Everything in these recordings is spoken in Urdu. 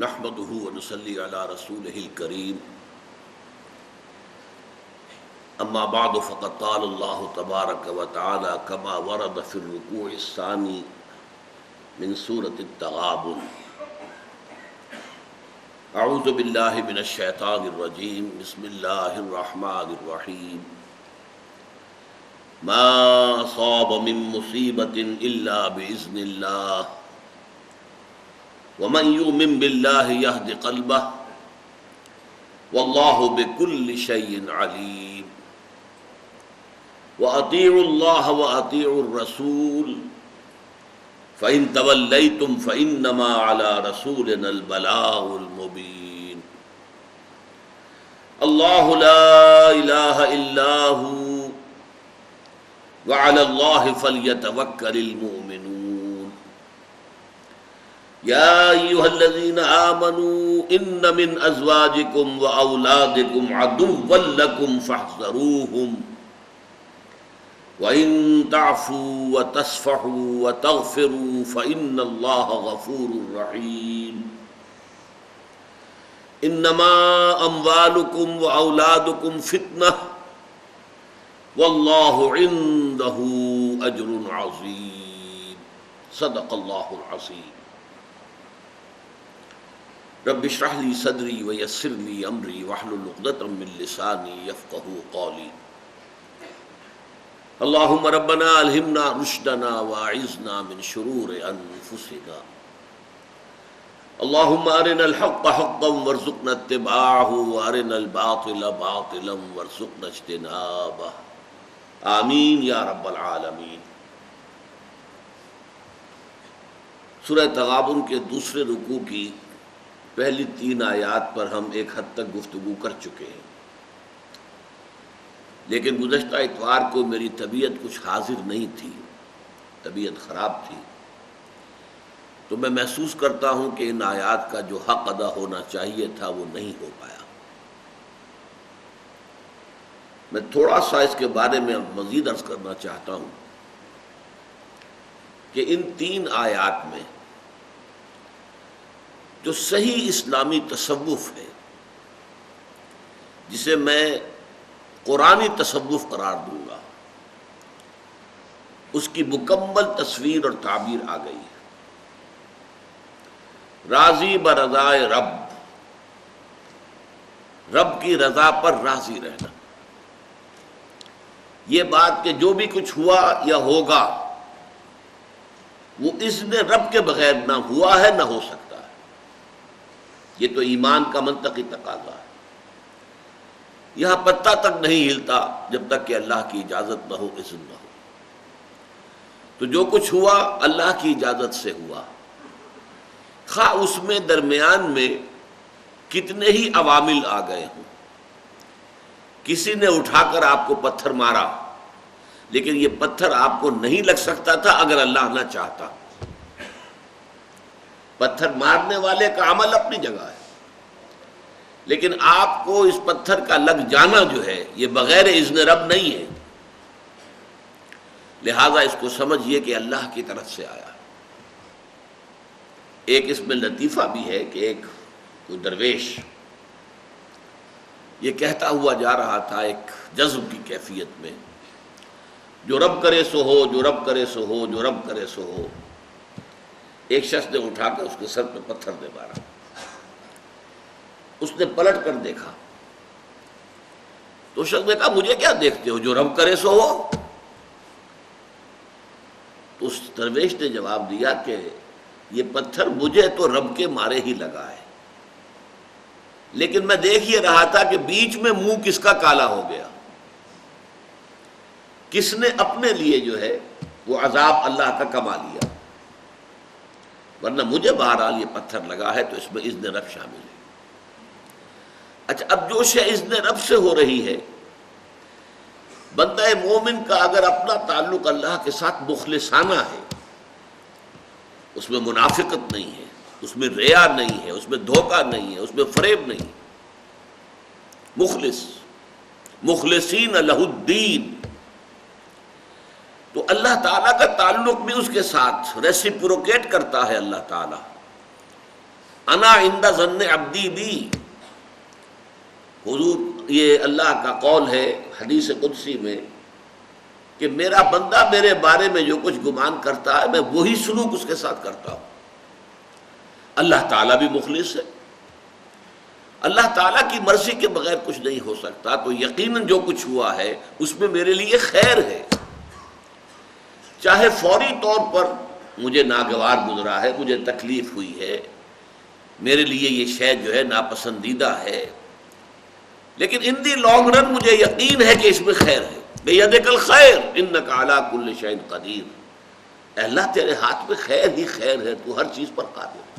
نحمده ونصلي على رسوله الكريم اما بعد فقد قال الله تبارك وتعالى كما ورد في الركوع الثاني من سورة التغابن اعوذ بالله من الشيطان الرجيم بسم الله الرحمن الرحيم ما أصاب من مصيبة إلا بإذن الله ومن يؤمن بالله يهد قلبه والله بكل شيء عليم وأطيعوا الله وأطيعوا الرسول فإن توليتم فإنما على رسولنا البلاغ المبين الله لا إله إلا هو وعلى الله فليتوكل المؤمنون يا أيها الذين آمنوا إن من أزواجكم وأولادكم عدوا لكم فاحذروهم وإن تعفوا وتصفحوا وتغفروا فإن الله غفور رحيم إنما أموالكم وأولادكم فتنة والله عنده أجر عظيم صدق الله العظيم رب اشرح لي صدري ويسر لي امري واحلل عقدة من لساني يفقهوا قولي اللهم ربنا الهمنا رشدنا واعذنا من شرور انفسنا اللهم ارنا الحق حقا وارزقنا اتباعه وارنا الباطل باطلا وارزقنا اجتنابه آمین یا رب العالمین۔ سورہ تغابن کے دوسرے رکوع کی پہلی 3 آیات پر ہم ایک حد تک گفتگو کر چکے ہیں، لیکن گزشتہ اتوار کو میری طبیعت کچھ حاضر نہیں تھی، طبیعت خراب تھی، تو میں محسوس کرتا ہوں کہ ان آیات کا جو حق ادا ہونا چاہیے تھا وہ نہیں ہو پایا۔ میں تھوڑا سا اس کے بارے میں مزید عرض کرنا چاہتا ہوں کہ ان 3 آیات میں جو صحیح اسلامی تصوف ہے، جسے میں قرآنی تصوف قرار دوں گا، اس کی مکمل تصویر اور تعبیر آ گئی ہے۔ راضی برضائے رب، رب کی رضا پر راضی رہنا، یہ بات کہ جو بھی کچھ ہوا یا ہوگا وہ اذن رب کے بغیر نہ ہوا ہے نہ ہو سکتا ہے، یہ تو ایمان کا منطقی تقاضا ہے۔ یہاں پتہ تک نہیں ہلتا جب تک کہ اللہ کی اجازت نہ ہو، اذن نہ ہو۔ تو جو کچھ ہوا اللہ کی اجازت سے ہوا، خواہ اس میں درمیان میں کتنے ہی عوامل آ گئے ہوں۔ کسی نے اٹھا کر آپ کو پتھر مارا، لیکن یہ پتھر آپ کو نہیں لگ سکتا تھا اگر اللہ نہ چاہتا۔ پتھر مارنے والے کا عمل اپنی جگہ ہے، لیکن آپ کو اس پتھر کا لگ جانا جو ہے یہ بغیر اذن رب نہیں ہے، لہذا اس کو سمجھیے کہ اللہ کی طرف سے آیا۔ ایک اس میں لطیفہ بھی ہے کہ ایک کوئی درویش یہ کہتا ہوا جا رہا تھا ایک جذب کی کیفیت میں، جو رب کرے سو ہو، جو رب کرے سو ہو، جو رب کرے سو ہو۔ ایک شخص نے اٹھا کر اس کے سر پہ پتھر دے مارا، اس نے پلٹ کر دیکھا تو اس شخص نے کہا مجھے کیا دیکھتے ہو، جو رب کرے سو ہو۔ تو اس درویش نے جواب دیا کہ یہ پتھر مجھے تو رب کے مارے ہی لگا ہے، لیکن میں دیکھ یہ رہا تھا کہ بیچ میں منہ کس کا کالا ہو گیا، کس نے اپنے لیے جو ہے وہ عذاب اللہ کا کما لیا، ورنہ مجھے بہرحال یہ پتھر لگا ہے تو اس میں اذن رب شامل ہے۔ اچھا، اب جو شے اذن رب سے ہو رہی ہے، بندہ مومن کا اگر اپنا تعلق اللہ کے ساتھ مخلصانہ ہے، اس میں منافقت نہیں ہے، اس میں ریا نہیں ہے، اس میں دھوکہ نہیں ہے، اس میں فریب نہیں، مخلص، مخلصین لہ الدین، تو اللہ تعالیٰ کا تعلق بھی اس کے ساتھ ریسیپروکیٹ کرتا ہے۔ اللہ تعالیٰ انا عند ظن عبدی بی، حضور یہ اللہ کا قول ہے حدیث قدسی میں کہ میرا بندہ میرے بارے میں جو کچھ گمان کرتا ہے میں وہی سلوک اس کے ساتھ کرتا ہوں۔ اللہ تعالیٰ بھی مخلص ہے، اللہ تعالیٰ کی مرضی کے بغیر کچھ نہیں ہو سکتا، تو یقیناً جو کچھ ہوا ہے اس میں میرے لیے خیر ہے، چاہے فوری طور پر مجھے ناگوار گزرا ہے، مجھے تکلیف ہوئی ہے، میرے لیے یہ شے جو ہے ناپسندیدہ ہے، لیکن ان دی لانگ رن مجھے یقین ہے کہ اس میں خیر ہے۔ بیدک الخیر انک علی کل شیء قدیر، اے اللہ تیرے ہاتھ میں خیر ہی خیر ہے، تو ہر چیز پر قادر ہے۔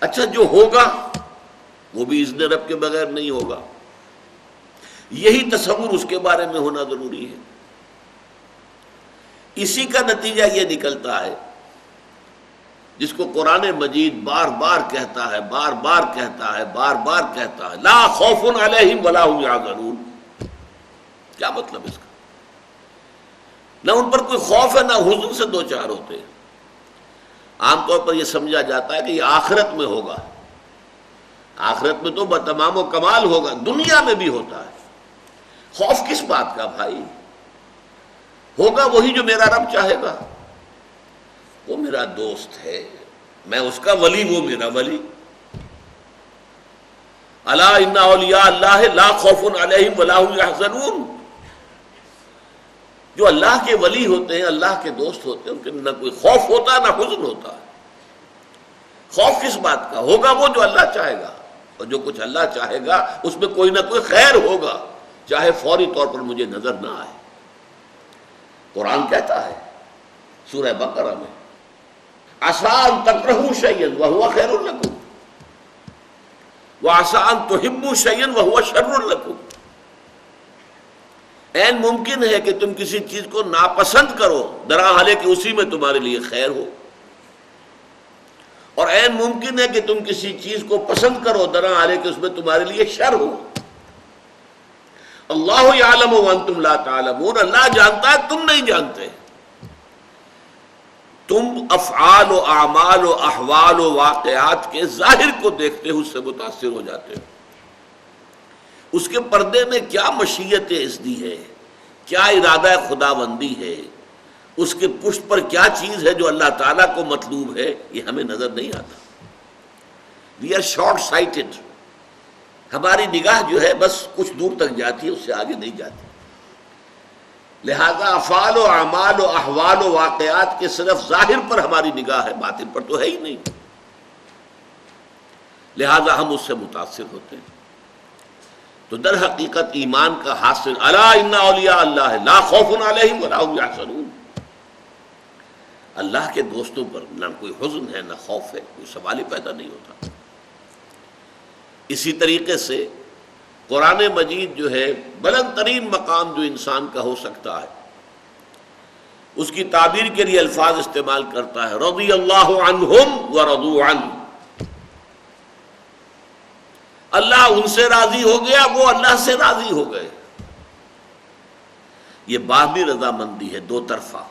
اچھا جو ہوگا وہ بھی اذن رب کے بغیر نہیں ہوگا، یہی تصور اس کے بارے میں ہونا ضروری ہے۔ اسی کا نتیجہ یہ نکلتا ہے جس کو قرآن مجید بار بار کہتا ہے، بار بار کہتا ہے، بار بار کہتا ہے، لا خوف علیہم ولا هم یحزنون۔ کیا مطلب اس کا؟ نہ ان پر کوئی خوف ہے نہ حزن سے دو چار ہوتے ہیں۔ عام طور پر یہ سمجھا جاتا ہے کہ یہ آخرت میں ہوگا، آخرت میں تو بتمام و کمال ہوگا، دنیا میں بھی ہوتا ہے۔ خوف کس بات کا بھائی؟ ہوگا وہی جو میرا رب چاہے گا، وہ میرا دوست ہے، میں اس کا ولی، وہ میرا ولی۔ الا ان اولیاء اللہ لا خوف علیہم ولا هم یحزنون، جو اللہ کے ولی ہوتے ہیں، اللہ کے دوست ہوتے ہیں، ان کے نہ کوئی خوف ہوتا ہے نہ حزن ہوتا ہے۔ خوف کس بات کا؟ ہوگا وہ جو اللہ چاہے گا، اور جو کچھ اللہ چاہے گا اس میں کوئی نہ کوئی خیر ہوگا، چاہے فوری طور پر مجھے نظر نہ آئے۔ قرآن کہتا ہے سورہ بقرہ میں عسیٰ ان تکرہوا شیئا وہو خیر لکم وعسیٰ ان تحبوا شیئا وہو شر لکم، عین ممکن ہے کہ تم کسی چیز کو ناپسند کرو درحالے کہ اسی میں تمہارے لیے خیر ہو، اور عین ممکن ہے کہ تم کسی چیز کو پسند کرو درحالے کہ اس میں تمہارے لیے شر ہو۔ اللہ یعلم وانتم لا تعلمون، اللہ جانتا ہے تم نہیں جانتے۔ تم افعال و اعمال و احوال و واقعات کے ظاہر کو دیکھتے ہو، اس سے متاثر ہو جاتے ہو، اس کے پردے میں کیا مشیت اذنی ہے، کیا ارادہ خداوندی ہے، اس کے پشت پر کیا چیز ہے جو اللہ تعالیٰ کو مطلوب ہے، یہ ہمیں نظر نہیں آتا۔ وی آر شارٹ سائٹڈ، ہماری نگاہ جو ہے بس کچھ دور تک جاتی ہے، اس سے آگے نہیں جاتی۔ لہذا افعال و اعمال و احوال و واقعات کے صرف ظاہر پر ہماری نگاہ ہے، باطن پر تو ہے ہی نہیں، لہذا ہم اس سے متاثر ہوتے ہیں۔ تو در حقیقت ایمان کا حاصل الا ان اولیاء اللہ لا خوف علیہم ولا هم یحزنون، اللہ کے دوستوں پر نہ کوئی حزن ہے نہ خوف ہے، کوئی سوال ہی پیدا نہیں ہوتا۔ اسی طریقے سے قرآن مجید جو ہے بلند ترین مقام جو انسان کا ہو سکتا ہے، اس کی تعبیر کے لیے الفاظ استعمال کرتا ہے رضی اللہ عنہم ورضوا عنہ، اللہ ان سے راضی ہو گیا، وہ اللہ سے راضی ہو گئے۔ یہ باہمی رضامندی ہے، دو طرفہ،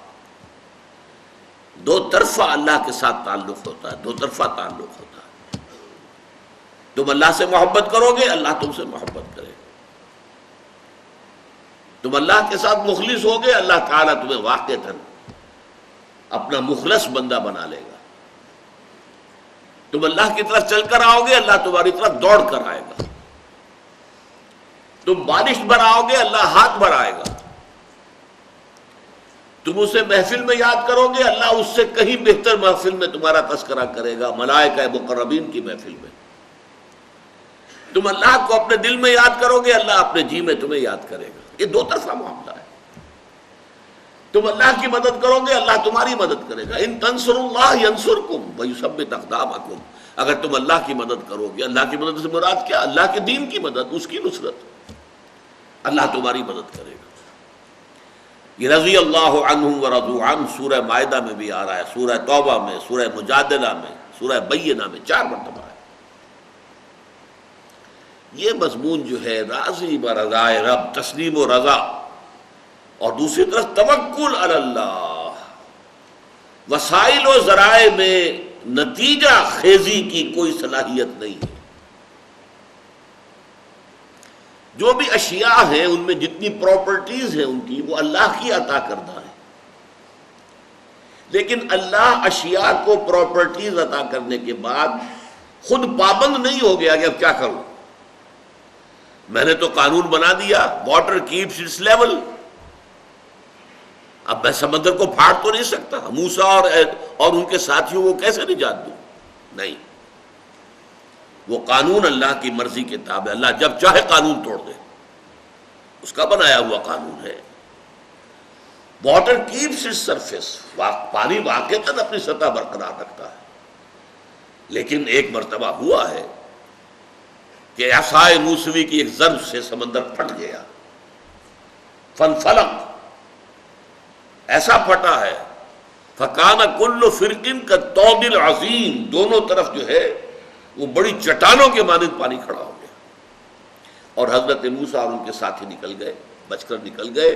دو طرفہ اللہ کے ساتھ تعلق ہوتا ہے، دو طرفہ تعلق ہوتا ہے۔ تم اللہ سے محبت کرو گے، اللہ تم سے محبت کرے گا۔ تم اللہ کے ساتھ مخلص ہوگے، اللہ تعالیٰ تمہیں واقعتاً اپنا مخلص بندہ بنا لے گا۔ تم اللہ کی طرف چل کر آؤ گے، اللہ تمہاری طرف دوڑ کر آئے گا۔ تم بارش برآؤ گے، اللہ ہاتھ بڑھائے گا۔ تم اسے محفل میں یاد کرو گے، اللہ اس سے کہیں بہتر محفل میں تمہارا تذکرہ کرے گا، ملائکہ مقربین کی محفل میں۔ تم اللہ کو اپنے دل میں یاد کرو گے، اللہ اپنے جی میں تمہیں یاد کرے گا۔ یہ دو طرفہ معاملہ ہے۔ تم اللہ کی مدد کرو گے، اللہ تمہاری مدد کرے گا۔ ان تنصروا اللہ ینصرکم ویثبت اقدامکم، اگر تم اللہ کی مدد کرو گے، اللہ کی مدد سے مراد کیا؟ اللہ کے دین کی مدد، اس کی نصرت، اللہ تمہاری مدد کرے گا۔ یہ رضی اللہ عنہم ورضوا عنہ سورہ مائدہ میں بھی آ رہا ہے، سورہ توبہ میں، سورہ مجادلہ میں، سورہ بینہ میں 4 مرتبہ ہے۔ یہ مضمون جو ہے راضی برضائے رب، تسلیم و رضا، اور دوسری طرف توکل علی اللہ، وسائل و ذرائع میں نتیجہ خیزی کی کوئی صلاحیت نہیں ہے۔ جو بھی اشیاء ہیں ان میں جتنی پراپرٹیز ہیں ان کی، وہ اللہ کی عطا کردہ ہے، لیکن اللہ اشیاء کو پراپرٹیز عطا کرنے کے بعد خود پابند نہیں ہو گیا کہ اب کیا کروں، میں نے تو قانون بنا دیا، واٹر کیپس اٹس لیول، اب میں سمندر کو پھاڑ تو نہیں سکتا، موسیٰ اور ان کے ساتھیوں کو کیسے نجات دوں؟ نہیں، وہ قانون اللہ کی مرضی کے تابع، اللہ جب چاہے قانون توڑ دے، اس کا بنایا ہوا قانون ہے۔ واٹر کیپس اٹس سرفیس، پانی واقعتاً اپنی سطح برقرار رکھتا ہے، لیکن ایک مرتبہ ہوا ہے کہ عصائے موسوی کی ایک ضرب سے سمندر پھٹ گیا، فنفلق، ایسا پھٹا ہے، فکان کل فرقن کالطود العظیم، دونوں طرف جو ہے وہ بڑی چٹانوں کے مانند پانی کھڑا ہو گیا، اور حضرت موسیٰ اور ان کے ساتھی نکل گئے، بچ کر نکل گئے،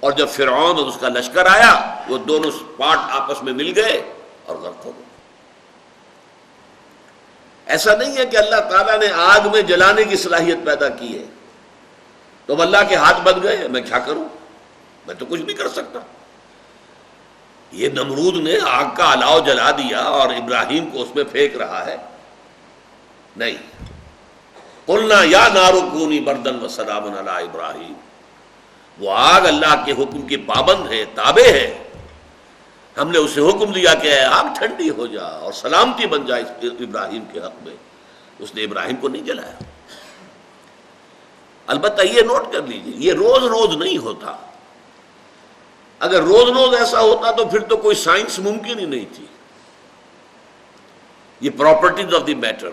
اور جب فرعون اور اس کا لشکر آیا وہ دونوں پارٹ آپس میں مل گئے اور غرق ہو گئے۔ ایسا نہیں ہے کہ اللہ تعالیٰ نے آگ میں جلانے کی صلاحیت پیدا کی ہے تو اب اللہ کے ہاتھ بن گئے، میں کیا کروں، میں تو کچھ نہیں کر سکتا۔ یہ نمرود نے آگ کا الاؤ جلا دیا اور ابراہیم کو اس میں پھینک رہا ہے، نہیں، قلنا یا نار کونی بردن وسلام علی ابراہیم، وہ آگ اللہ کے حکم کی پابند ہے، تابع ہے، ہم نے اسے حکم دیا کہ آگ ٹھنڈی ہو جا اور سلامتی بن جائے ابراہیم کے حق میں، اس نے ابراہیم کو نہیں جلایا۔ البتہ یہ نوٹ کر لیجیے، یہ روز روز نہیں ہوتا، اگر روز روز ایسا ہوتا تو پھر تو کوئی سائنس ممکن ہی نہیں تھی۔ یہ properties of the matter,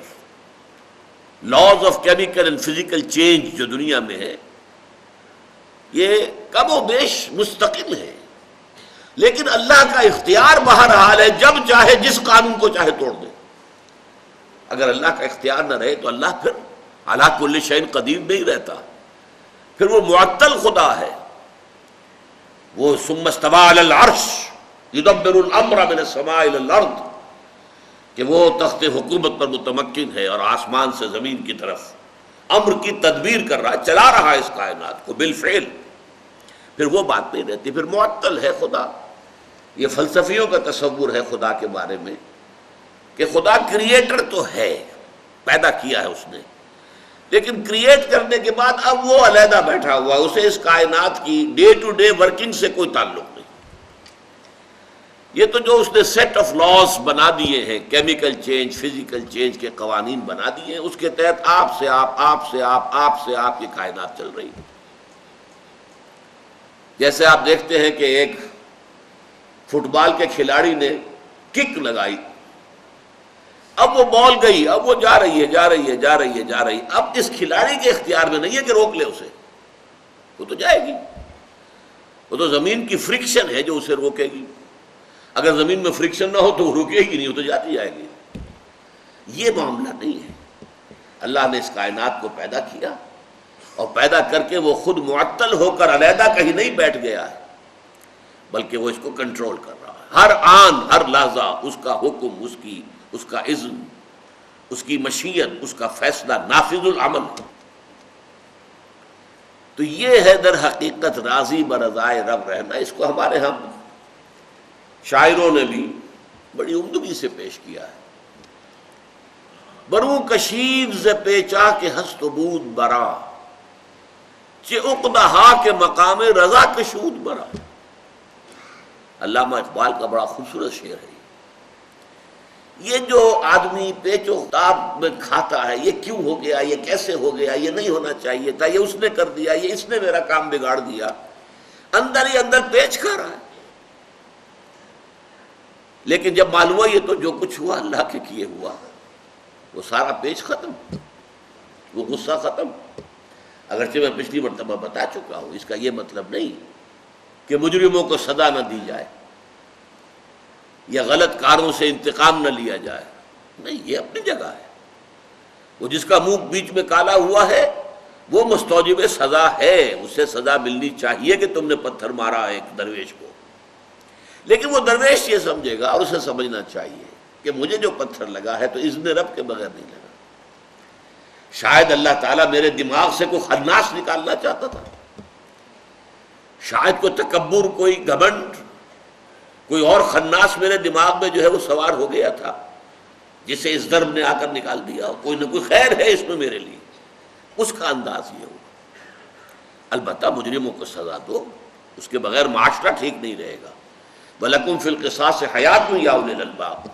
laws of chemical and physical change جو دنیا میں ہے، یہ کم و بیش مستقل ہے، لیکن اللہ کا اختیار بہرحال ہے، جب چاہے جس قانون کو چاہے توڑ دے۔ اگر اللہ کا اختیار نہ رہے تو اللہ پھر علی کل شیء قدیر نہیں رہتا، پھر وہ معطل خدا ہے، وہ ثم استوى علی العرش یدبر الامر من السماء الی الارض، کہ وہ تخت حکومت پر متمکن ہے اور آسمان سے زمین کی طرف امر کی تدبیر کر رہا ہے، چلا رہا ہے اس کائنات کو بالفعل، پھر وہ بات نہیں رہتی، پھر معطل ہے خدا۔ یہ فلسفیوں کا تصور ہے خدا کے بارے میں کہ خدا کریٹر تو ہے، پیدا کیا ہے اس نے، لیکن کریٹ کرنے کے بعد اب وہ علیحدہ بیٹھا ہوا ہے، اسے اس کائنات کی ڈے ٹو ڈے ورکنگ سے کوئی تعلق نہیں۔ یہ تو جو اس نے سیٹ آف لاز بنا دیے ہیں، کیمیکل چینج، فزیکل چینج کے قوانین بنا دیے ہیں، اس کے تحت آپ سے آپ یہ کائنات چل رہی ہے۔ جیسے آپ دیکھتے ہیں کہ ایک فٹ بال کے کھلاڑی نے کک لگائی، اب وہ بال گئی، اب وہ جا رہی ہے، اب اس کھلاڑی کے اختیار میں نہیں ہے کہ روک لے اسے، وہ تو جائے گی، وہ تو زمین کی فرکشن ہے جو اسے روکے گی، اگر زمین میں فرکشن نہ ہو تو وہ رکے گی نہیں، وہ تو جاتی جائے گی۔ یہ معاملہ نہیں ہے، اللہ نے اس کائنات کو پیدا کیا اور پیدا کر کے وہ خود معطل ہو کر علیحدہ کہیں نہیں بیٹھ گیا ہے، بلکہ وہ اس کو کنٹرول کر رہا ہے، ہر آن ہر لحظہ اس کا حکم، اس کا اذن، اس کی مشیت، اس کا فیصلہ نافذ العمل۔ تو یہ ہے در حقیقت راضی برضائے رب رہنا۔ اس کو ہمارے ہاں شاعروں نے بھی بڑی عمدگی سے پیش کیا ہے۔ برو کشید ز پیچا کے ہست و بود برا، چہ عقدہا کے مقام رضا کشود برا۔ علامہ اقبال کا بڑا خوبصورت شعر ہے۔ یہ جو آدمی پیچ و تاب میں کھاتا ہے، یہ کیوں ہو گیا، یہ کیسے ہو گیا، یہ نہیں ہونا چاہیے تھا، یہ اس نے کر دیا، یہ اس نے میرا کام بگاڑ دیا، اندر ہی اندر پیچ کھا رہا ہے، لیکن جب معلوم ہوا یہ تو جو کچھ ہوا اللہ کے کیے ہوا، وہ سارا پیچ ختم، وہ غصہ ختم۔ اگرچہ میں پچھلی مرتبہ بتا چکا ہوں، اس کا یہ مطلب نہیں کہ مجرموں کو سزا نہ دی جائے یا غلط کاروں سے انتقام نہ لیا جائے، نہیں، یہ اپنی جگہ ہے۔ وہ جس کا منہ بیچ میں کالا ہوا ہے وہ مستوجب سزا ہے، اسے سزا ملنی چاہیے کہ تم نے پتھر مارا ایک درویش کو، لیکن وہ درویش یہ سمجھے گا اور اسے سمجھنا چاہیے کہ مجھے جو پتھر لگا ہے تو اذن رب کے بغیر نہیں لگا. شاید اللہ تعالیٰ میرے دماغ سے کوئی خناس نکالنا چاہتا تھا، شاید کوئی تکبر، کوئی گھمنڈ، کوئی اور خناس میرے دماغ میں جو ہے وہ سوار ہو گیا تھا، جسے اس ضرب نے آ کر نکال دیا. کوئی نہ کوئی خیر ہے اس میں میرے لیے، اس کا انداز یہ ہو. البتہ مجرموں کو سزا دو، اس کے بغیر معاشرہ ٹھیک نہیں رہے گا. وَلَكُمْ فِي الْقِصَاصِ حَيَاتٌ يَا أُولِي الْأَلْبَابِ.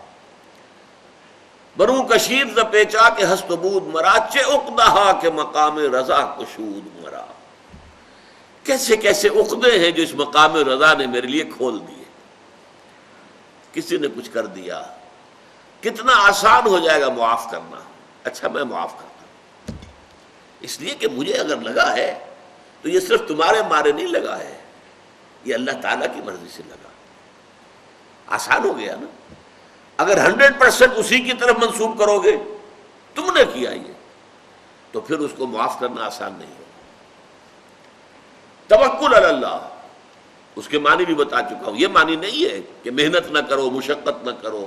برو کشیر ز پیچا کے ہست بود مرا، چے عقدہا کے مقام رضا کشود مرا. کیسے کیسے عقدے ہیں جو اس مقام رضا نے میرے لیے کھول دیے. کسی نے کچھ کر دیا، کتنا آسان ہو جائے گا معاف کرنا. اچھا میں معاف کرتا ہوں، اس لیے کہ مجھے اگر لگا ہے تو یہ صرف تمہارے مارے نہیں لگا ہے، یہ اللہ تعالیٰ کی مرضی سے لگا. آسان ہو گیا نا. اگر 100% اسی کی طرف منسوب کرو گے تم نے کیا یہ، تو پھر اس کو معاف کرنا آسان نہیں ہوگا. توکل علی اللہ، اس کے معنی بھی بتا چکا ہوں. یہ معنی نہیں ہے کہ محنت نہ کرو، مشقت نہ کرو،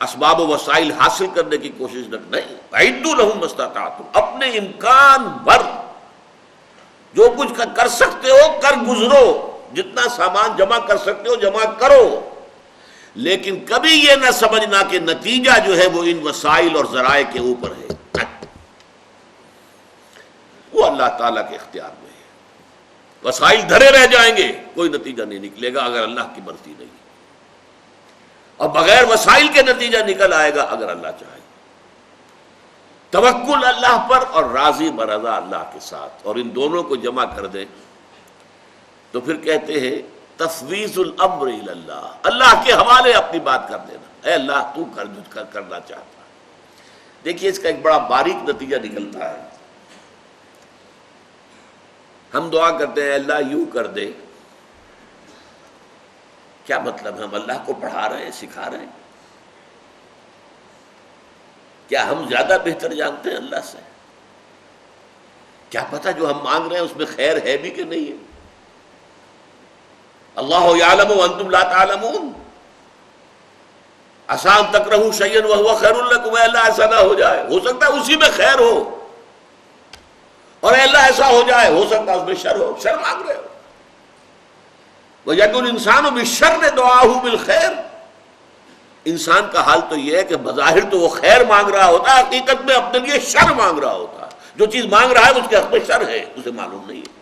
اسباب و وسائل حاصل کرنے کی کوشش نہ. نہیں، اعدوا لهم ما استطعتم، اپنے امکان بھر جو کچھ کر سکتے ہو کر گزرو، جتنا سامان جمع کر سکتے ہو جمع کرو، لیکن کبھی یہ نہ سمجھنا کہ نتیجہ جو ہے وہ ان وسائل اور ذرائع کے اوپر ہے. وہ اللہ تعالیٰ کے اختیار میں ہے. وسائل دھرے رہ جائیں گے، کوئی نتیجہ نہیں نکلے گا اگر اللہ کی مرضی نہیں، اور بغیر وسائل کے نتیجہ نکل آئے گا اگر اللہ چاہے. توکل اللہ پر اور راضی برضا اللہ کے ساتھ، اور ان دونوں کو جمع کر دیں تو پھر کہتے ہیں تفویض الامر الی اللہ، اللہ کے حوالے اپنی بات کر دینا. اے اللہ تو کر جو کرنا چاہتا. دیکھیے اس کا ایک بڑا باریک نتیجہ نکلتا ہے. ہم دعا کرتے ہیں اللہ یوں کر دے، کیا مطلب؟ ہم اللہ کو پڑھا رہے ہیں، سکھا رہے ہیں؟ کیا ہم زیادہ بہتر جانتے ہیں اللہ سے؟ کیا پتہ جو ہم مانگ رہے ہیں اس میں خیر ہے بھی کہ نہیں ہے؟ اللہ یعلم وانتم لا تعلمون. عسیٰ ان تکرہوا شیئا وہو خیر لکم. اے اللہ ایسا نہ ہو جائے، ہو سکتا ہے اسی میں خیر ہو، اور اے اللہ ایسا ہو جائے، ہو سکتا ہے اس میں شر ہو. شر مانگ رہے ہو. وَيَدْعُو الْإِنسَانُ بِالشَّرِّ دُعَاءَهُ بِالْخَيْرِ. انسان کا حال تو یہ ہے کہ بظاہر تو وہ خیر مانگ رہا ہوتا ہے، حقیقت میں اپنے لیے شر مانگ رہا ہوتا ہے. جو چیز مانگ رہا ہے اس کے حق میں شر ہے، اسے معلوم نہیں ہے.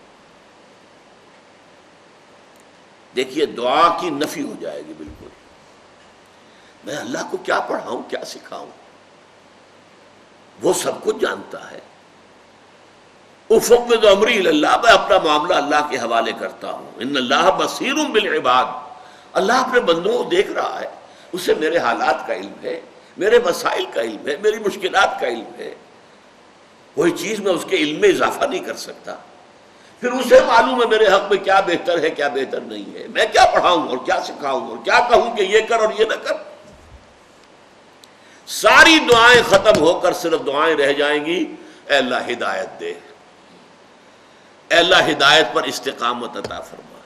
دیکھیے دعا کی نفی ہو جائے گی بالکل. میں اللہ کو کیا پڑھاؤں، کیا سکھاؤں؟ وہ سب کچھ جانتا ہے. افوض امری الی اللہ، میں اپنا معاملہ اللہ کے حوالے کرتا ہوں. ان اللہ بصیر بالعباد، اللہ اپنے بندوں کو دیکھ رہا ہے، اسے میرے حالات کا علم ہے، میرے مسائل کا علم ہے، میری مشکلات کا علم ہے. کوئی چیز میں اس کے علم میں اضافہ نہیں کر سکتا. پھر اسے معلوم ہے میرے حق میں کیا بہتر ہے کیا بہتر نہیں ہے. میں کیا پڑھاؤں اور کیا سکھاؤں اور کیا کہوں کہ یہ کر اور یہ نہ کر. ساری دعائیں ختم ہو کر صرف دعائیں رہ جائیں گی اے اللہ ہدایت دے، اے اللہ ہدایت پر استقامت عطا فرما.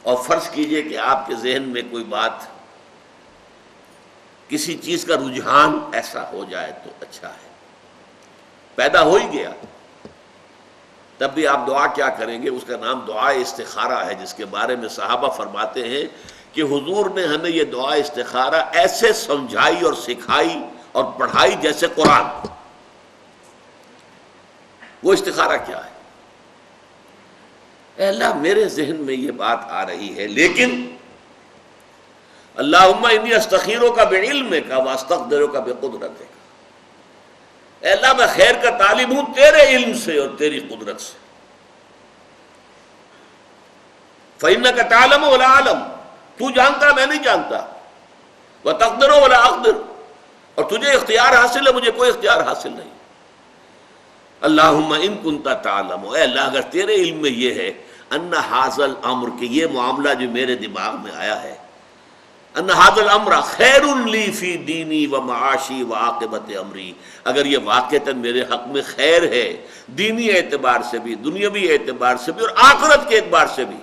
اور فرض کیجئے کہ آپ کے ذہن میں کوئی بات، کسی چیز کا رجحان ایسا ہو جائے تو اچھا ہے، پیدا ہو ہی گیا، تب بھی آپ دعا کیا کریں گے؟ اس کا نام دعا استخارہ ہے، جس کے بارے میں صحابہ فرماتے ہیں کہ حضور نے ہمیں یہ دعا استخارہ ایسے سمجھائی اور سکھائی اور پڑھائی جیسے قرآن. وہ استخارہ کیا ہے؟ اے اللہ میرے ذہن میں یہ بات آ رہی ہے، لیکن اللہم انی استخیرک بعلمک واستقدرک بقدرتک. اے اللہ میں خیر کا طالب ہوں تیرے علم سے اور تیری قدرت سے. فإنک تعلم ولا اعلم، تو جانتا میں نہیں جانتا. وتقدر ولا اقدر، اور تجھے اختیار حاصل ہے مجھے کوئی اختیار حاصل نہیں. اللہم ان کنت تعلم، اے اللہ اگر تیرے علم میں یہ ہے ان ھذا الامر، کہ یہ معاملہ جو میرے دماغ میں آیا ہے، ان ھذا الامر خیر لی فی دینی و معاشی و عاقبت امری، اگر یہ واقعتاً میرے حق میں خیر ہے دینی اعتبار سے بھی، دنیاوی اعتبار سے بھی اور آخرت کے اعتبار سے بھی،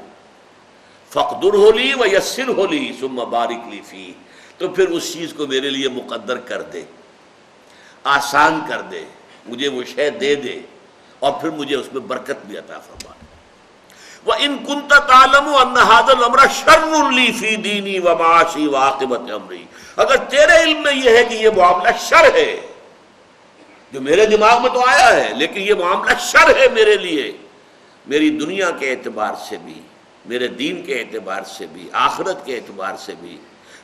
فاقدرہ لی و یسرہ لی ثم بارک لی فیہ، تو پھر اس چیز کو میرے لیے مقدر کر دے، آسان کر دے، مجھے وہ شے دے دے، اور پھر مجھے اس میں برکت بھی عطا فرما دے۔ وَإِن كُنتَ تَعْلَمُ أَنَّ هَذَا الْأَمْرَ شَرٌّ لِّي فِي دِينِي وَمَعَاشِي وَعَاقِبَةِ أَمْرِي، اگر تیرے علم میں یہ ہے کہ یہ معاملہ شر ہے، جو میرے دماغ میں تو آیا ہے لیکن یہ معاملہ شر ہے میرے لیے، میری دنیا کے اعتبار سے بھی، میرے دین کے اعتبار سے بھی، آخرت کے اعتبار سے بھی،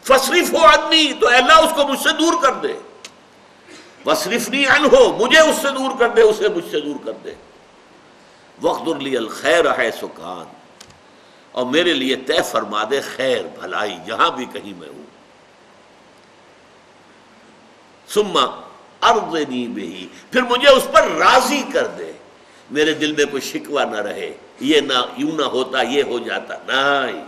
فَاصْرِفْهُ عَنِّي، تو اے اللہ اس کو مجھ سے دور کر دے، وَاصْرِفْنِي عَنْهُ، مجھے اس سے دور کر دے، اسے مجھ سے دور کر دے، وَاقْدُرْ لِي الْخَيْرَ حَيْثُ كَانَ، اور میرے لیے طے فرما دے خیر بھلائی جہاں بھی کہیں میں ہوں، ثُمَّ أَرْضِنِي بِهِ، پھر مجھے اس پر راضی کر دے، میرے دل میں کوئی شکوہ نہ رہے، یہ نہ یوں نہ ہوتا یہ ہو جاتا، نہیں،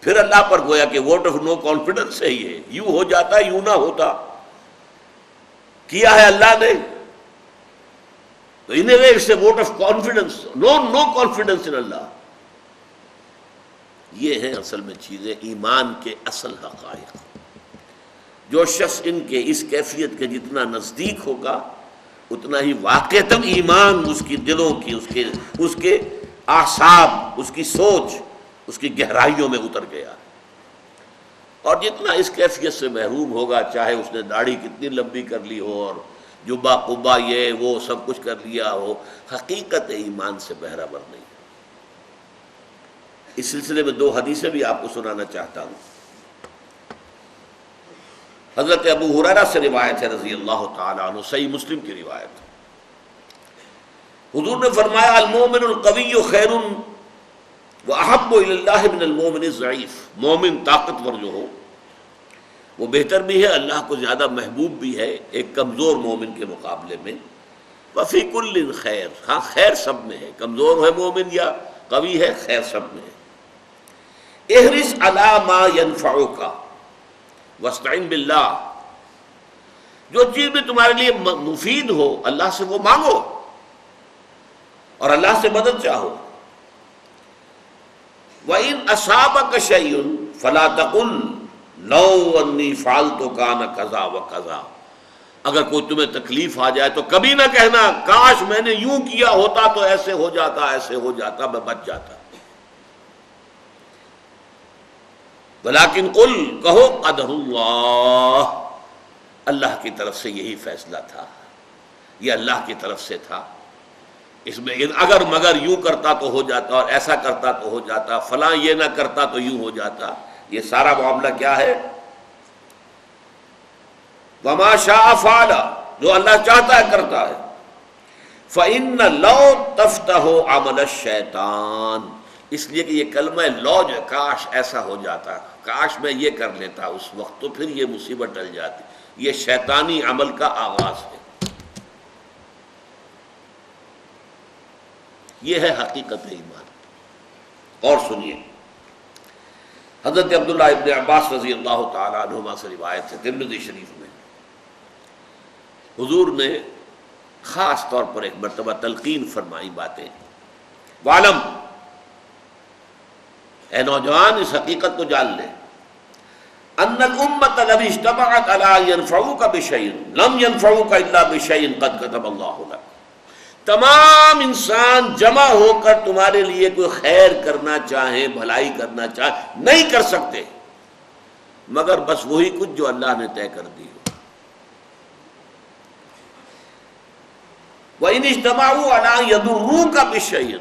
پھر اللہ پر گویا کہ ووٹ آف نو کانفیڈنس ہے، یہ یوں ہو جاتا یوں نہ ہوتا، کیا ہے اللہ نے تو in a way it's a vote of confidence, no confidence in اللہ۔ یہ ہیں اصل میں چیزیں ایمان کے اصل حقائق۔ جو شخص ان کے اس کیفیت کے جتنا نزدیک ہوگا اتنا ہی واقعتاً ایمان اس کی دلوں کی، اس کے اعصاب، اس کی سوچ، اس کی گہرائیوں میں اتر گیا، اور جتنا اس کیفیت سے محروم ہوگا، چاہے اس نے داڑھی کتنی لمبی کر لی ہو اور جبہ قبا یہ وہ سب کچھ کر لیا ہو، حقیقت ایمان سے بہرہ بر نہیں۔ اس سلسلے میں 2 حدیثیں بھی آپ کو سنانا چاہتا ہوں۔ حضرت ابو ہریرہ سے روایت ہے رضی اللہ تعالیٰ عنہ، صحیح مسلم کی روایت، حضور نے فرمایا المؤمن القوی خیر واحب الی اللہ من المؤمن الضعیف، مومن طاقتور جو ہو وہ بہتر بھی ہے، اللہ کو زیادہ محبوب بھی ہے ایک کمزور مومن کے مقابلے میں۔ وفی کل خیر، ہاں خیر سب میں ہے، کمزور ہے مومن یا قوی ہے، خیر سب میں ہے۔ احرص علی ما ینفعک واستعن باللہ، جو چیز بھی تمہارے لیے مفید ہو اللہ سے وہ مانگو اور اللہ سے مدد چاہو۔ وَإِنْ أَصَابَكَ شَيْءٌ فَلَا تَقُلْ لَوْ أَنِّي فَعَلْتُ كَانَ كَذَا وَكَذَا، اگر کوئی تمہیں تکلیف آ جائے تو کبھی نہ کہنا کاش میں نے یوں کیا ہوتا تو ایسے ہو جاتا، ایسے ہو جاتا، میں بچ جاتا، ولیکن قل، کہو قدر اللہ، اللہ کی طرف سے یہی فیصلہ تھا، یہ اللہ کی طرف سے تھا، اس میں اگر مگر یوں کرتا تو ہو جاتا اور ایسا کرتا تو ہو جاتا، فلاں یہ نہ کرتا تو یوں ہو جاتا، یہ سارا معاملہ کیا ہے؟ وما شاء فعل، جو اللہ چاہتا ہے کرتا ہے۔ فإن لو تفتح عمل الشیطان، اس لیے کہ یہ کلمہ لو جو کاش ایسا ہو جاتا، کاش میں یہ کر لیتا اس وقت، تو پھر یہ مصیبت ٹل جاتی، یہ شیطانی عمل کا آغاز ہے۔ یہ ہے حقیقت ایمان۔ اور سنیے، حضرت عبداللہ ابن عباس رضی اللہ تعالیٰ عنہما سے روایت ہے ترمذی شریف میں، حضور نے خاص طور پر ایک مرتبہ تلقین فرمائی باتیں، وعلم، اے نوجوان اس حقیقت کو جان لے، ان الامت لو اجتمعت علی ينفعوک بشیء لم ينفعوک الا بشیء قد كتب اللہ لک، تمام انسان جمع ہو کر تمہارے لیے کوئی خیر کرنا چاہیں، بھلائی کرنا چاہیں، نہیں کر سکتے مگر بس وہی کچھ جو اللہ نے طے کر دی ہو۔ وَإِنِ اجْتَمَعُوا عَلَىٰ يَضُرُّوكَ بِشَيْءٍ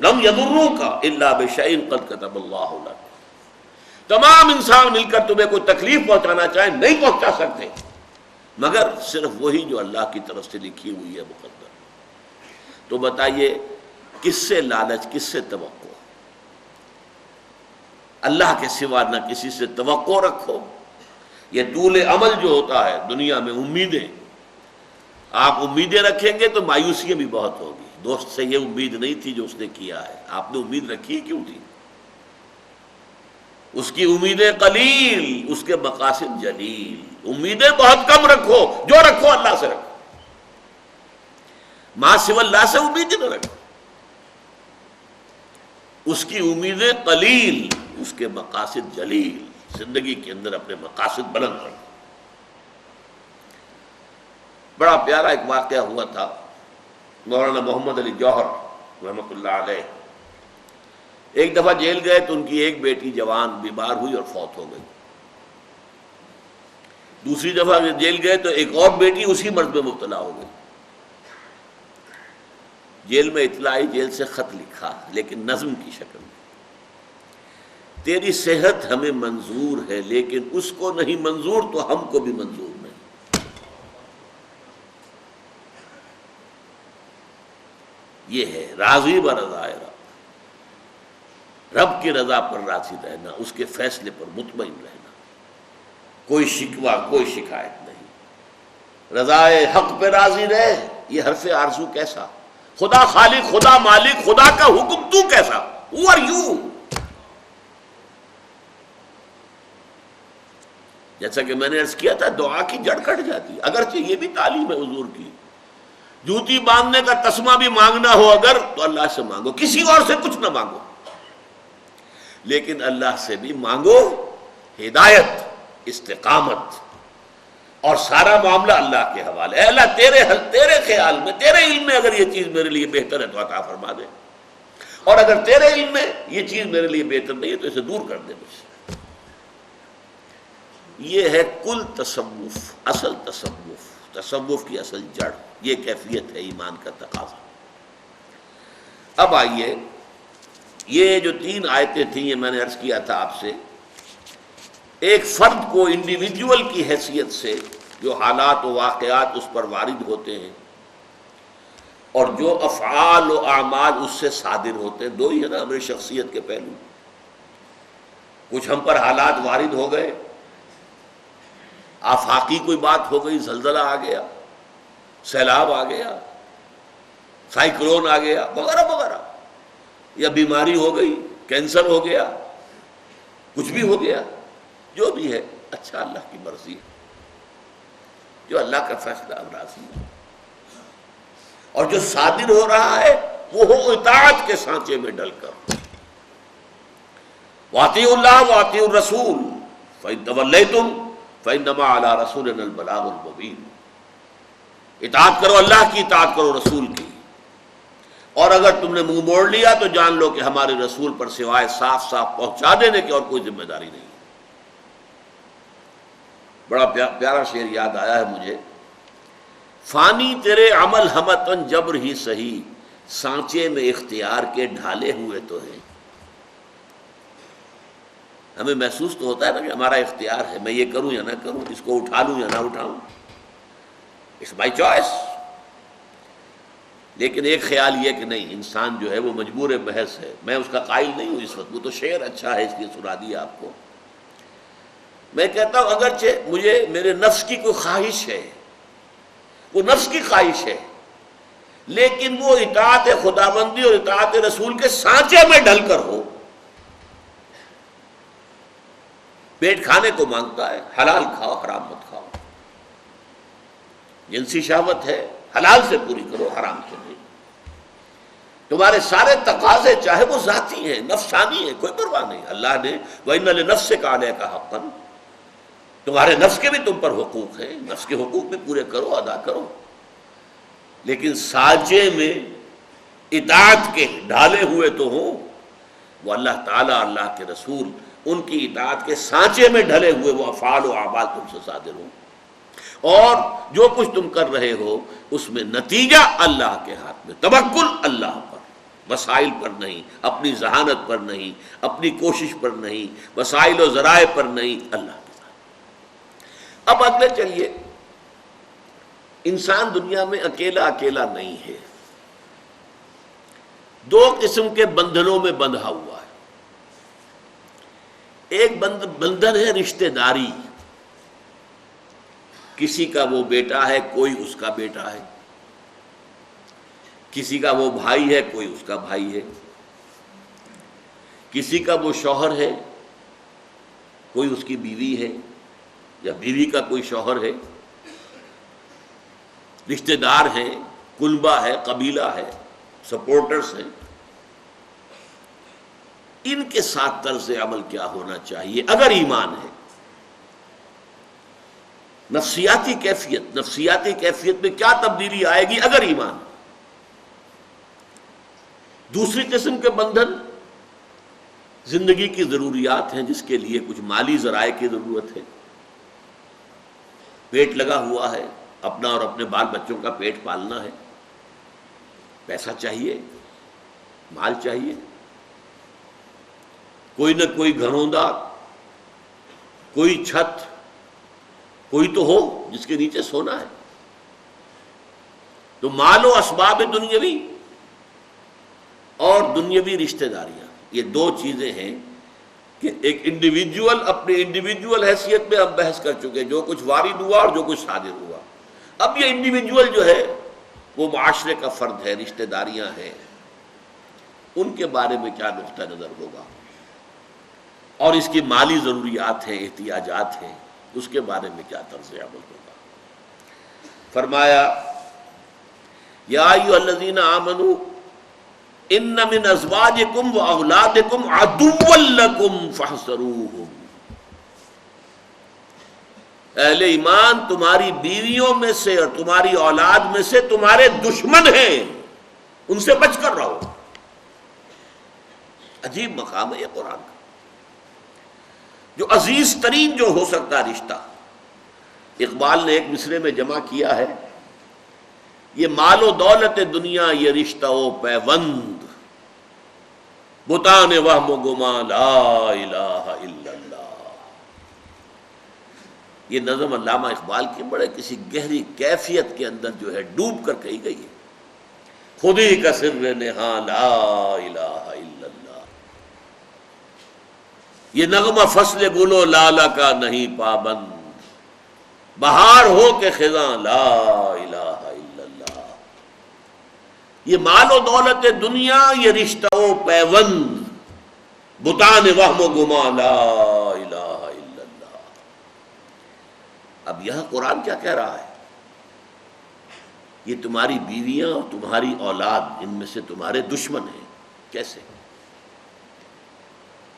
لَمْ يَضُرُّوكَ إِلَّا بِشَيْءٍ قَدْ كَتَبَ اللَّهُ لَكَ، تمام انسان مل کر تمہیں کوئی تکلیف پہنچانا چاہیں نہیں پہنچا سکتے مگر صرف وہی جو اللہ کی طرف سے لکھی ہوئی ہے مقدر۔ تو بتائیے کس سے لالچ، کس سے توقع؟ اللہ کے سوا نہ کسی سے توقع رکھو۔ یہ طول عمل جو ہوتا ہے دنیا میں، امیدیں، آپ امیدیں رکھیں گے تو مایوسیاں بھی بہت ہوگی۔ دوست سے یہ امید نہیں تھی جو اس نے کیا ہے، آپ نے امید رکھی کیوں تھی؟ اس کی امیدیں قلیل، اس کے مقاصد جلیل۔ امیدیں بہت کم رکھو، جو رکھو اللہ سے رکھو، ماں سوى اللہ سے امید نہ رکھو۔ اس کی امیدیں قلیل، اس کے مقاصد جلیل۔ زندگی کے اندر اپنے مقاصد بلند کرنا۔ بڑا پیارا ایک واقعہ ہوا تھا، مولانا محمد علی جوہر رحمۃ اللہ علیہ ایک دفعہ جیل گئے تو ان کی ایک بیٹی جوان بیمار ہوئی اور فوت ہو گئی۔ دوسری دفعہ جیل گئے تو ایک اور بیٹی اسی مرض میں مبتلا ہو گئی۔ جیل میں اطلاع آئی، جیل سے خط لکھا لیکن نظم کی شکل میں، تیری صحت ہمیں منظور ہے لیکن اس کو نہیں منظور تو ہم کو بھی منظور نہیں۔ یہ ہے راضی برضائے رب، رب کی رضا پر راضی رہنا، اس کے فیصلے پر مطمئن رہنا، کوئی شکوہ کوئی شکایت نہیں، رضائے حق پہ راضی رہے۔ یہ حرف آرزو کیسا؟ خدا خالق، خدا مالک، خدا کا حکم تو کیسا؟ Who are you؟ جیسا کہ میں نے عرض کیا تھا، دعا کی جڑ کٹ جاتی ہے، اگرچہ یہ بھی تعلیم ہے حضور کی، جوتی باندھنے کا تسمہ بھی مانگنا ہو اگر تو اللہ سے مانگو، کسی اور سے کچھ نہ مانگو، لیکن اللہ سے بھی مانگو ہدایت، استقامت، اور سارا معاملہ اللہ کے حوالے۔ اے اللہ تیرے خیال میں، تیرے علم میں اگر یہ چیز میرے لیے بہتر ہے تو عطا فرما دے، اور اگر تیرے علم میں یہ چیز میرے لیے بہتر نہیں ہے تو اسے دور کر دے مجھ سے۔ یہ ہے کل تصوف، اصل تصوف، تصوف کی اصل جڑ، یہ کیفیت ہے ایمان کا تقاضا۔ اب آئیے، یہ جو 3 آیتیں تھیں یہ میں نے عرض کیا تھا آپ سے، ایک فرد کو انڈیویجول کی حیثیت سے جو حالات و واقعات اس پر وارد ہوتے ہیں اور جو افعال و اعمال اس سے صادر ہوتے ہیں، 2 ہی ہے نا ہماری شخصیت کے پہلو۔ کچھ ہم پر حالات وارد ہو گئے، آفاقی کوئی بات ہو گئی، زلزلہ آ گیا، سیلاب آ گیا، سائیکلون آ گیا، وغیرہ وغیرہ، یا بیماری ہو گئی، کینسر ہو گیا، کچھ بھی ہو گیا، جو بھی ہے اچھا اللہ کی مرضی ہے، جو اللہ کا فیصلہ راضی ہے، اور جو صادر ہو رہا ہے وہ ہو اطاعت کے سانچے میں ڈل کر، وَأَطِيعُوا اللَّهَ وَأَطِيعُوا الرَّسُولَ فَإِن تَوَلَّيْتُمْ فَإِنَّمَا عَلَىٰ رَسُولِنَا الْبَلَاغُ الْمُبِينُ۔ اطاعت کرو اللہ کی، اطاعت کرو رسول کی، اور اگر تم نے منہ موڑ لیا تو جان لو کہ ہمارے رسول پر سوائے صاف صاف پہنچا دینے کی اور کوئی ذمہ داری نہیں۔ بڑا پیارا شعر یاد آیا ہے مجھے، فانی تیرے عمل ہمتن جبر ہی سہی، سانچے میں اختیار کے ڈھالے ہوئے تو ہیں۔ ہمیں محسوس تو ہوتا ہے نا کہ ہمارا اختیار ہے، میں یہ کروں یا نہ کروں، اس کو اٹھا لوں یا نہ اٹھاؤں، اٹس مائی چوائس۔ لیکن ایک خیال یہ کہ نہیں، انسان جو ہے وہ مجبور محض ہے، میں اس کا قائل نہیں ہوں اس وقت، وہ تو شعر اچھا ہے اس لیے سنا دیا آپ کو۔ میں کہتا ہوں اگرچہ مجھے میرے نفس کی کوئی خواہش ہے، وہ نفس کی خواہش ہے، لیکن وہ اطاعت خداوندی اور اطاعت رسول کے سانچے میں ڈل کر ہو۔ پیٹ کھانے کو مانگتا ہے، حلال کھاؤ حرام مت کھاؤ، جنسی شہوت ہے حلال سے پوری کرو، حرام سے نہیں۔ تمہارے سارے تقاضے چاہے وہ ذاتی ہیں، نفسانی ہیں، کوئی پرواہ نہیں، اللہ نے وَإِنَّ لِنَفْسِكَ عَلَيْكَ حَقًّا، تمہارے نفس کے بھی تم پر حقوق ہیں، نفس کے حقوق بھی پورے کرو، ادا کرو، لیکن سانچے میں اطاعت کے ڈھالے ہوئے تو ہوں، وہ اللہ تعالیٰ، اللہ کے رسول، ان کی اطاعت کے سانچے میں ڈھلے ہوئے وہ افعال و اعمال تم سے صادر ہوں، اور جو کچھ تم کر رہے ہو اس میں نتیجہ اللہ کے ہاتھ میں، توکل اللہ پر، وسائل پر نہیں، اپنی ذہانت پر نہیں، اپنی کوشش پر نہیں، وسائل و ذرائع پر نہیں، اللہ کے ساتھ۔ اب اگلے چلیے، انسان دنیا میں اکیلا اکیلا نہیں ہے، 2 قسم کے بندھنوں میں بندھا ہوا ہے۔ ایک بندھن ہے رشتہ داری، کسی کا وہ بیٹا ہے، کوئی اس کا بیٹا ہے، کسی کا وہ بھائی ہے، کوئی اس کا بھائی ہے، کسی کا وہ شوہر ہے، کوئی اس کی بیوی ہے، یا بیوی کا کوئی شوہر ہے، رشتہ دار ہیں، کلبہ ہے، قبیلہ ہے، سپورٹرز ہیں۔ ان کے ساتھ طرز عمل کیا ہونا چاہیے اگر ایمان ہے؟ نفسیاتی کیفیت میں کیا تبدیلی آئے گی اگر ایمان؟ دوسری قسم کے بندھن زندگی کی ضروریات ہیں، جس کے لیے کچھ مالی ذرائع کی ضرورت ہے، پیٹ لگا ہوا ہے، اپنا اور اپنے بال بچوں کا پیٹ پالنا ہے، پیسہ چاہیے، مال چاہیے، کوئی نہ کوئی گھروندہ، کوئی چھت، کوئی تو ہو جس کے نیچے سونا ہے۔ تو مال و اسباب دنیاوی اور دنیاوی رشتہ داریاں، یہ دو چیزیں ہیں کہ ایک انڈیویجول اپنے انڈیویجول حیثیت میں ہم بحث کر چکے، جو کچھ وارد ہوا اور جو کچھ صادر ہوا۔ اب یہ انڈیویجول جو ہے وہ معاشرے کا فرد ہے، رشتہ داریاں ہیں، ان کے بارے میں کیا نقطہ نظر ہوگا، اور اس کی مالی ضروریات ہیں، احتیاجات ہیں، اس کے بارے میں کیا طرز عمل ہوگا۔ فرمایا یا ایھا الذین آمنوا ان من ازواجکم واولادکم عدوا لکم فاحذروہم، اہل ایمان تمہاری بیویوں میں سے اور تمہاری اولاد میں سے تمہارے دشمن ہیں، ان سے بچ کر رہو۔ عجیب مقام ہے یہ قرآن کا، جو عزیز ترین جو ہو سکتا رشتہ، اقبال نے ایک مصرے میں جمع کیا ہے، یہ مال و دولت دنیا یہ رشتہ و پیوند، بتان وہم و گماں لا الہ الا اللہ۔ یہ نظم علامہ اقبال کی بڑے کسی گہری کیفیت کے اندر جو ہے ڈوب کر کہی گئی ہے، خودی کا سر نہاں لا الہ الا اللہ۔ یہ نغمہ فصل گل و لالہ کا نہیں پابند، بہار ہو کے خزاں لا الہ الا اللہ۔ یہ مال و دولت دنیا یہ رشتہ و پیوند، بتان وہم و گماں لا الہ الا اللہ۔ اب یہ قرآن کیا کہہ رہا ہے؟ یہ تمہاری بیویاں اور تمہاری اولاد ان میں سے تمہارے دشمن ہیں۔ کیسے؟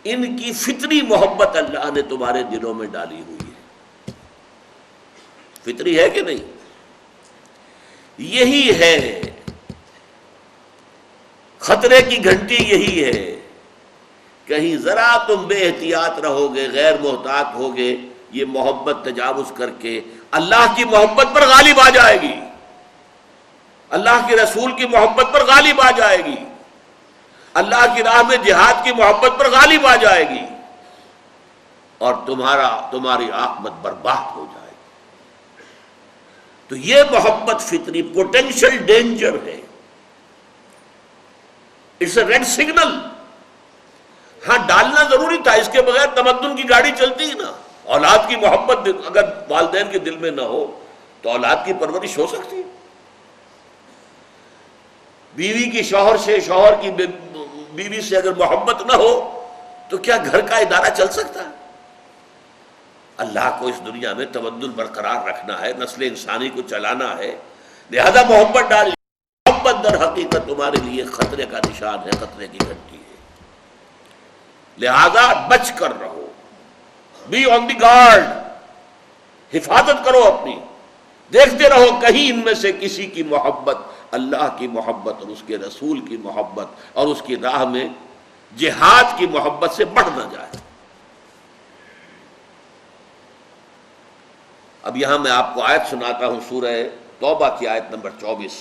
ان کی فطری محبت اللہ نے تمہارے دلوں میں ڈالی ہوئی ہے، فطری ہے کہ نہیں؟ یہی ہے خطرے کی گھنٹی، یہی ہے، کہیں ذرا تم بے احتیاط رہو گے، غیر محتاط ہوگے، یہ محبت تجاوز کر کے اللہ کی محبت پر غالب آ جائے گی، اللہ کے رسول کی محبت پر غالب آ جائے گی، اللہ کی راہ میں جہاد کی محبت پر غالب آ جائے گی، اور تمہاری عاقبت برباد ہو جائے گی۔ تو یہ محبت فطری پوٹینشل ڈینجر ہے، اٹس اے ریڈ سگنل۔ ہاں ڈالنا ضروری تھا، اس کے بغیر تمدن کی گاڑی چلتی ہی نہ۔ اولاد کی محبت اگر والدین کے دل میں نہ ہو تو اولاد کی پرورش ہو سکتی ہے؟ بیوی کی شوہر سے، شوہر کی بیوی سے اگر محبت نہ ہو تو کیا گھر کا ادارہ چل سکتا ہے؟ اللہ کو اس دنیا میں تمدن برقرار رکھنا ہے، نسل انسانی کو چلانا ہے، لہذا محبت ڈال۔ محبت در حقیقت تمہارے لیے خطرے کا نشان ہے، خطرے کی گھنٹی ہے، لہذا بچ کر رہو، بی آن دی گارڈ، حفاظت کرو اپنی، دیکھتے رہو کہیں ان میں سے کسی کی محبت اللہ کی محبت اور اس کے رسول کی محبت اور اس کی راہ میں جہاد کی محبت سے بڑھ نہ جائے۔ اب یہاں میں آپ کو آیت سناتا ہوں، سورہ توبہ کی آیت نمبر 24۔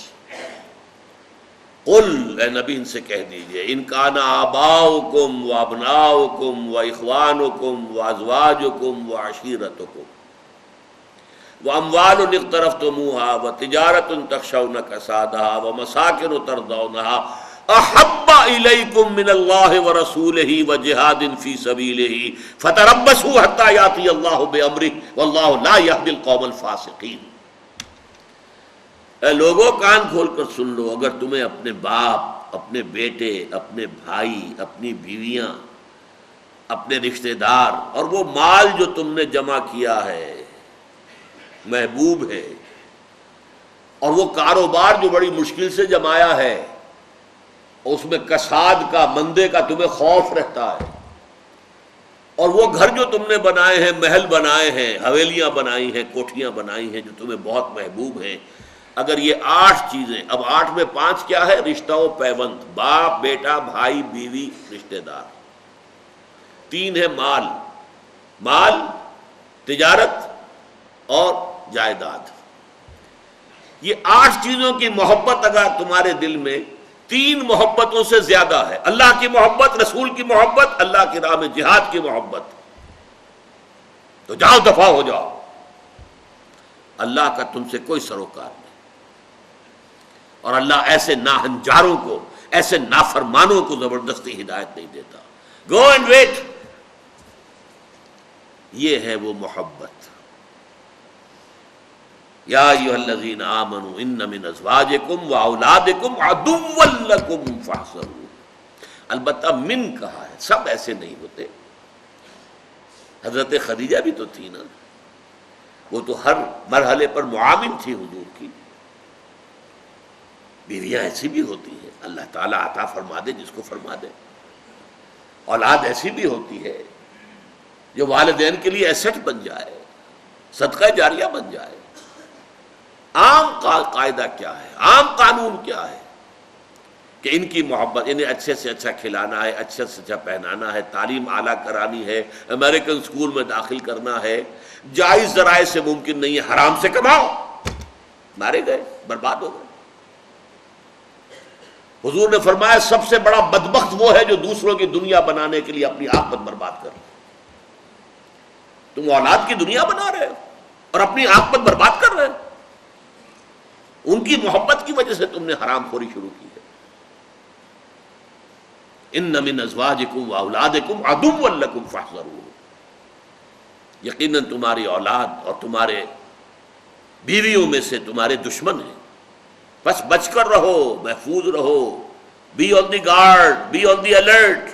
قل، اے نبی ان سے کہہ دیجئے، ان کان آباؤکم و ابناؤکم و اخوانکم و ازواجکم و عشیرتکم واموال اقترفتموها وتجارۃ تخشون کسادها ومساکن ترضونها احب الیکم من اللہ ورسولہ وجہاد فی سبیلہ فتربصوا حتی یاتی اللہ بامرہ واللہ لا یہدی القوم الفاسقین۔ اے لوگوں کان کھول کر سن لو، اگر تمہیں اپنے باپ، اپنے بیٹے، اپنے بھائی، اپنی بیویاں، اپنے رشتہ دار اور وہ مال جو تم نے جمع کیا ہے محبوب ہے، اور وہ کاروبار جو بڑی مشکل سے جمایا ہے، اس میں کساد کا، مندے کا تمہیں خوف رہتا ہے، اور وہ گھر جو تم نے بنائے ہیں، محل بنائے ہیں، حویلیاں بنائی ہیں، کوٹھیاں بنائی ہیں جو تمہیں بہت محبوب ہیں، اگر یہ 8 چیزیں، اب 8 میں 5 کیا ہے؟ رشتہ و پیوند، باپ بیٹا بھائی بیوی رشتہ دار، 3 ہے مال، مال تجارت اور جائیداد، یہ 8 چیزوں کی محبت اگر تمہارے دل میں 3 محبتوں سے زیادہ ہے، اللہ کی محبت، رسول کی محبت، اللہ کی راہ میں جہاد کی محبت، تو جاؤ دفع ہو جاؤ، اللہ کا تم سے کوئی سروکار نہیں، اور اللہ ایسے ناہنجاروں کو، ایسے نافرمانوں کو زبردستی ہدایت نہیں دیتا. Go and wait. یہ ہے وہ محبت. یا ایھا الذین آمنوا ان من ازواجکم واولادکم عدوا لکم فاحذروہ. البتہ من کہا ہے، سب ایسے نہیں ہوتے. حضرت خدیجہ بھی تو تھی نا، وہ تو ہر مرحلے پر معاون تھی حضور کی. بیویاں ایسی بھی ہوتی ہیں، اللہ تعالیٰ عطا فرما دے جس کو فرما دے. اولاد ایسی بھی ہوتی ہے جو والدین کے لیے ایسٹ بن جائے، صدقہ جاریہ بن جائے. عام قاعدہ کیا ہے، عام قانون کیا ہے کہ ان کی محبت، انہیں اچھے سے اچھا کھلانا ہے، اچھے سے اچھا پہنانا ہے، تعلیم اعلیٰ کرانی ہے، امریکن اسکول میں داخل کرنا ہے. جائز ذرائع سے ممکن نہیں ہے، حرام سے کماؤ، مارے گئے، برباد ہو گئے. حضور نے فرمایا سب سے بڑا بدبخت وہ ہے جو دوسروں کی دنیا بنانے کے لیے اپنی عاقبت برباد کر. تم اولاد کی دنیا بنا رہے ہو اور اپنی عاقبت برباد کر رہے ہو. ان کی محبت کی وجہ سے تم نے حرام خوری شروع کی ہے. ان من ازواجکم واولادکم عدوا لکم فاحذروہ. یقیناً تمہاری اولاد اور تمہارے بیویوں میں سے تمہارے دشمن ہیں، بس بچ کر رہو، محفوظ رہو. Be on the guard, be on the alert.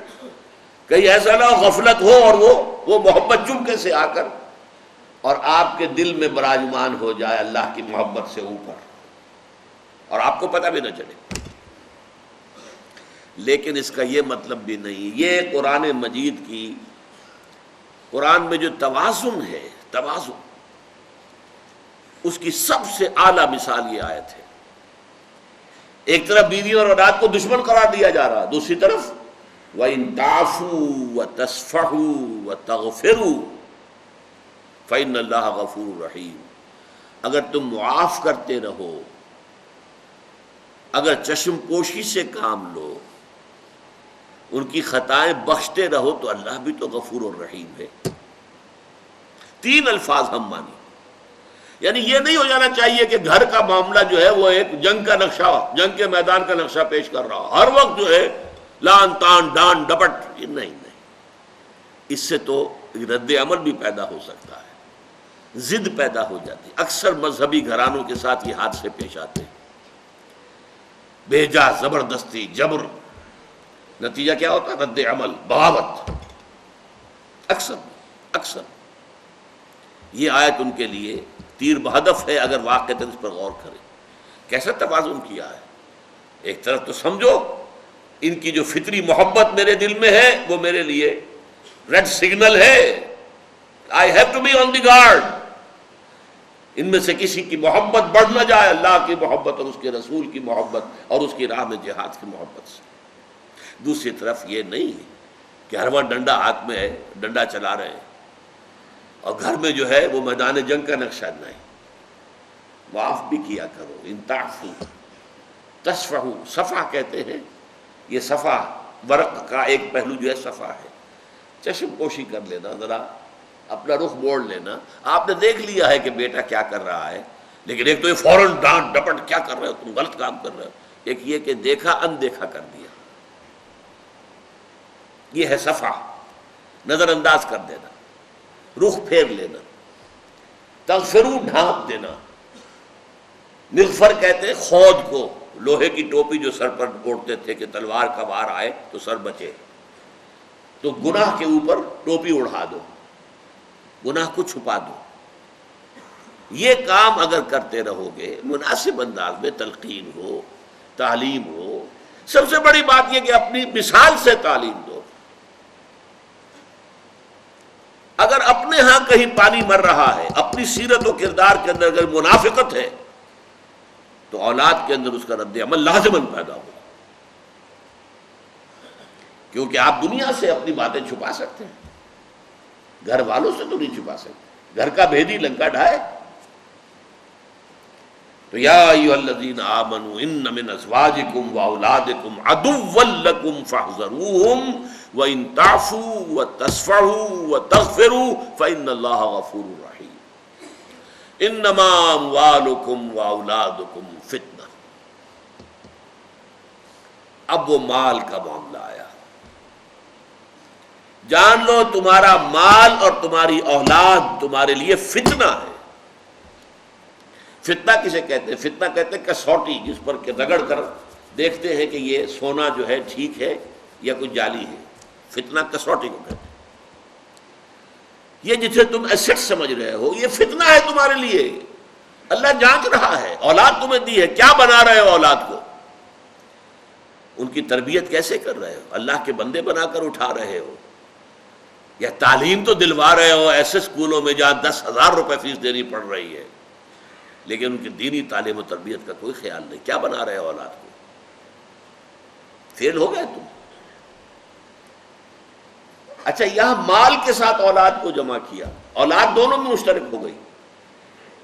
کہیں ایسا نہ ہو غفلت ہو اور وہ محبت چمکے سے آ کر اور آپ کے دل میں براجمان ہو جائے اللہ کی محبت سے اوپر، اور آپ کو پتہ بھی نہ چلے. لیکن اس کا یہ مطلب بھی نہیں. یہ قرآن مجید کی، قرآن میں جو توازن ہے، توازن، اس کی سب سے اعلیٰ مثال یہ آیت ہے. ایک طرف بیوی اور اولاد کو دشمن قرار دیا جا رہا، دوسری طرف وَإِن تَعْفُوا وَتَصْفَحُوا وَتَغْفِرُوا فَإِنَّ اللَّهَ غَفُورٌ رَحِيمٌ. اگر تم معاف کرتے رہو، اگر چشم پوشی سے کام لو، ان کی خطائیں بخشتے رہو، تو اللہ بھی تو غفور الرحیم ہے. 3 الفاظ ہم مانی. یعنی یہ نہیں ہو جانا چاہیے کہ گھر کا معاملہ جو ہے وہ ایک جنگ کا نقشہ، جنگ کے میدان کا نقشہ پیش کر رہا، ہر وقت جو ہے لان تان ڈان ڈپٹ. یہ نہیں. اس سے تو رد عمل بھی پیدا ہو سکتا ہے، ضد پیدا ہو جاتی. اکثر مذہبی گھرانوں کے ساتھ یہ حادثے پیش آتے ہیں، بھیجا، زبردستی، جبر. نتیجہ کیا ہوتا ہے؟ رد عمل، بغاوت. اکثر یہ آیت ان کے لیے تیر بہدف ہے اگر واقعتاً اس پر غور کریں. کیسا توازن کیا ہے. ایک طرف تو سمجھو ان کی جو فطری محبت میرے دل میں ہے وہ میرے لیے ریڈ سگنل ہے، I have to be on the guard. ان میں سے کسی کی محبت بڑھ نہ جائے اللہ کی محبت اور اس کے رسول کی محبت اور اس کی راہ میں جہاد کی محبت سے. دوسری طرف یہ نہیں کہ ہر وقت ڈنڈا ہاتھ میں ہے، ڈنڈا چلا رہے ہیں، اور گھر میں جو ہے وہ میدان جنگ کا نقشہ نہیں. معاف بھی کیا کرو. ان تعفوا تصفحوا، صفح کہتے ہیں. یہ صفح ورق کا ایک پہلو جو ہے صفح ہے. چشم پوشی کر لینا، ذرا اپنا رخ موڑ لینا. آپ نے دیکھ لیا ہے کہ بیٹا کیا کر رہا ہے، لیکن ایک تو یہ فوراً ڈانٹ ڈپٹ کیا کر رہے ہو، تم غلط کام کر رہے ہو. ایک یہ کہ دیکھا اندیکھا کر دیا، یہ ہے صفح. نظر انداز کر دینا، رخ پھیر لینا. تغفروا، ڈھانپ دینا. مغفر کہتے ہیں خود کو، لوہے کی ٹوپی جو سر پر اوڑھتے تھے کہ تلوار کا وار آئے تو سر بچے. تو گناہ کے اوپر ٹوپی اڑھا دو، گناہ کو چھپا دو. یہ کام اگر کرتے رہو گے، مناسب انداز میں تلقین ہو، تعلیم ہو، سب سے بڑی بات یہ کہ اپنی مثال سے تعلیم دو. اگر اپنے ہاں کہیں پانی مر رہا ہے، اپنی سیرت و کردار کے اندر اگر منافقت ہے، تو اولاد کے اندر اس کا رد عمل لازماً پیدا ہوگا. کیونکہ آپ دنیا سے اپنی باتیں چھپا سکتے ہیں، گھر والوں سے تو نہیں چھپا سکتے. گھر کا بھیدی لنکا ڈھائے. تو یا ایھا الذین آمنوا ان من ازواجکم واولادکم عدوا لکم فاحذروہم وان تعفوا وتصفحوا وتغفروا فان اللہ غفور رحیم. انما اموالکم واولادکم فتنہ. اب وہ مال کا معاملہ آیا. جان لو تمہارا مال اور تمہاری اولاد تمہارے لیے فتنہ ہے. فتنہ کسے کہتے ہیں؟ فتنہ کہتے ہیں کسوٹی، جس پر کہ رگڑ کر دیکھتے ہیں کہ یہ سونا جو ہے ٹھیک ہے یا کوئی جعلی ہے. فتنہ کسوٹی کو کہتے ہیں. یہ جسے تم ایسٹ سمجھ رہے ہو، یہ فتنہ ہے تمہارے لیے. اللہ جانچ رہا ہے. اولاد تمہیں دی ہے، کیا بنا رہے ہو اولاد کو؟ ان کی تربیت کیسے کر رہے ہو؟ اللہ کے بندے بنا کر اٹھا رہے ہو، یا تعلیم تو دلوا رہے ہو ایسے اسکولوں میں جہاں 10,000 روپے فیس دینی پڑ رہی ہے، لیکن ان کی دینی تعلیم و تربیت کا کوئی خیال نہیں. کیا بنا رہے ہو اولاد کو؟ فیل ہو گئے تم. اچھا، یہاں مال کے ساتھ اولاد کو جمع کیا. اولاد دونوں میں مشترک ہو گئی.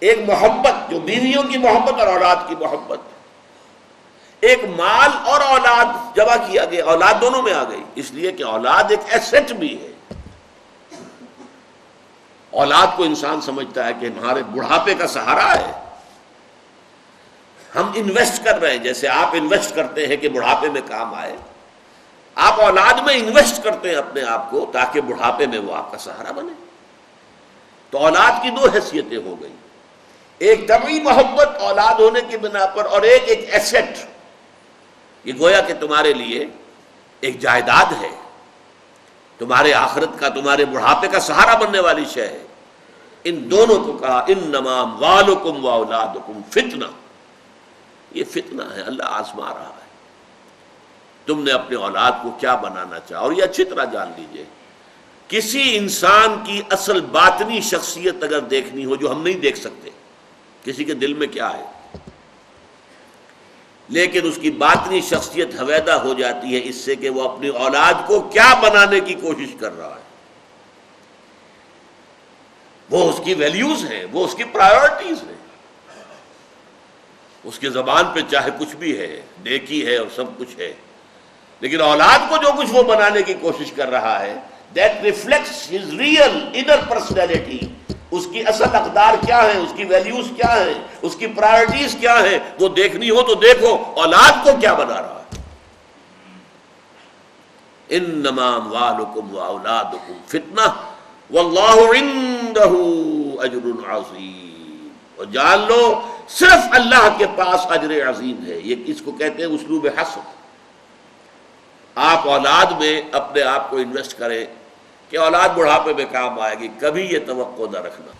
ایک محبت جو بیویوں کی محبت اور اولاد کی محبت، ایک مال اور اولاد جمع کیا گیا، اولاد دونوں میں آ گئی. اس لیے کہ اولاد ایک ایسٹ بھی ہے. اولاد کو انسان سمجھتا ہے کہ ہمارے بڑھاپے کا سہارا ہے. ہم انویسٹ کر رہے ہیں، جیسے آپ انویسٹ کرتے ہیں کہ بڑھاپے میں کام آئے. آپ اولاد میں انویسٹ کرتے ہیں اپنے آپ کو تاکہ بڑھاپے میں وہ آپ کا سہارا بنے. تو اولاد کی دو حیثیتیں ہو گئی. ایک طبعی محبت اولاد ہونے کی بنا پر، اور ایک ایسٹ. یہ گویا کہ تمہارے لیے ایک جائیداد ہے، تمہارے آخرت کا، تمہارے بڑھاپے کا سہارا بننے والی شے ہے. ان دونوں کو کہا انما اموالکم واولادکم فتنہ. یہ فتنہ ہے، اللہ آزما رہا ہے. تم نے اپنے اولاد کو کیا بنانا چاہا. اور یہ اچھی طرح جان لیجئے، کسی انسان کی اصل باطنی شخصیت اگر دیکھنی ہو جو ہم نہیں دیکھ سکتے، کسی کے دل میں کیا ہے، لیکن اس کی باطنی شخصیت حویدہ ہو جاتی ہے اس سے کہ وہ اپنی اولاد کو کیا بنانے کی کوشش کر رہا ہے. وہ اس کی ویلیوز ہیں، وہ اس کی پرائیورٹیز ہیں. اس کے زبان پہ چاہے کچھ بھی ہے، نیکی ہے اور سب کچھ ہے، لیکن اولاد کو جو کچھ وہ بنانے کی کوشش کر رہا ہے، that reflects his real inner personality. اس کی اصل اقدار کیا ہے، اس کی ویلیوز کیا ہیں، اس کی پرائرٹیز کیا ہیں، وہ دیکھنی ہو تو دیکھو اولاد کو کیا بنا رہا ہے. انما اموالکم واولادکم فتنہ واللہ عندہ اجر عظیم. اور جان لو صرف اللہ کے پاس اجر عظیم ہے. یہ اس کو کہتے ہیں اسلوب حصر. آپ اولاد میں اپنے آپ کو انویسٹ کریں کہ اولاد بڑھاپے میں کام آئے گی، کبھی یہ توقع نہ رکھنا.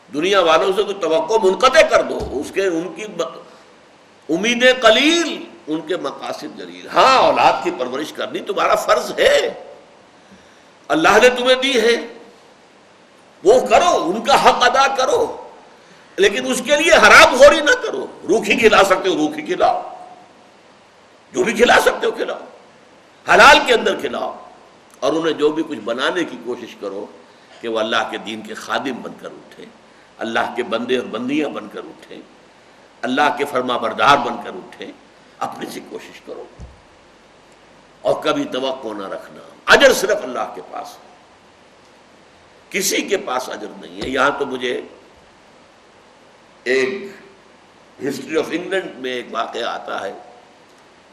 دنیا والوں سے تو توقع منقطع کر دو. ان کی امیدیں قلیل، ان کے مقاصد جلیل. ہاں، اولاد کی پرورش کرنی تمہارا فرض ہے، اللہ نے تمہیں دی ہے، وہ کرو، ان کا حق ادا کرو، لیکن اس کے لیے حرام خوری نہ کرو. روکھی کھلا سکتے ہو روکھی کھلاؤ، جو بھی کھلا سکتے ہو کھلاؤ، حلال کے اندر کھلاؤ. اور انہیں جو بھی کچھ بنانے کی کوشش کرو کہ وہ اللہ کے دین کے خادم بن کر اٹھے، اللہ کے بندے اور بندیاں بن کر اٹھے، اللہ کے فرما بردار بن کر اٹھے. اپنی سے کوشش کرو اور کبھی توقع نہ رکھنا. اجر صرف اللہ کے پاس ہے، کسی کے پاس اجر نہیں ہے. یہاں تو مجھے ایک ہسٹری آف انگلینڈ میں ایک واقعہ آتا ہے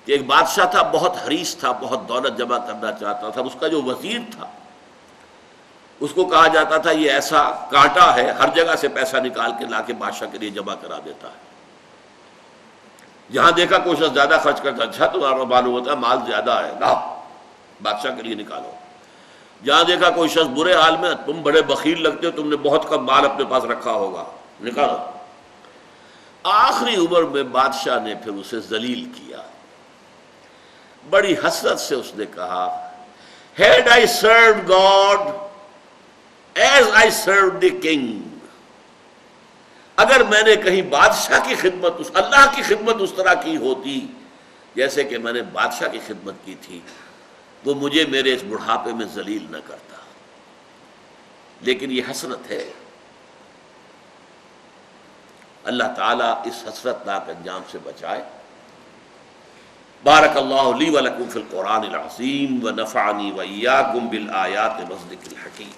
کہ ایک بادشاہ تھا، بہت حریص تھا، بہت دولت جمع کرنا چاہتا تھا. اس کا جو وزیر تھا، اس کو کہا جاتا تھا یہ ایسا کانٹا ہے، ہر جگہ سے پیسہ نکال کے لا کے بادشاہ کے لیے جمع کرا دیتا ہے. جہاں دیکھا کوئی شخص زیادہ خرچ کرتا، اچھا تمہارا معلوم ہوتا ہے مال زیادہ ہے، لاؤ بادشاہ کے لیے نکالو. جہاں دیکھا کوئی شخص برے حال میں، تم بڑے بخیل لگتے ہو، تم نے بہت کم مال اپنے پاس رکھا ہوگا، نکالو. آخری عمر میں بادشاہ نے پھر اسے ذلیل کیا. بڑی حسرت سے اس نے کہا Had I served God as I served the king, اگر میں نے کہیں بادشاہ کی خدمت اللہ کی خدمت اس طرح کی ہوتی جیسے کہ میں نے بادشاہ کی خدمت کی تھی وہ مجھے میرے اس بڑھاپے میں ذلیل نہ کرتا. لیکن یہ حسرت ہے. اللہ تعالیٰ اس حسرت ناک انجام سے بچائے. بارک اللہ لی ولکم فی القرآن العظیم ونفعنی وإیاکم بالآیات والذکر الحکیم.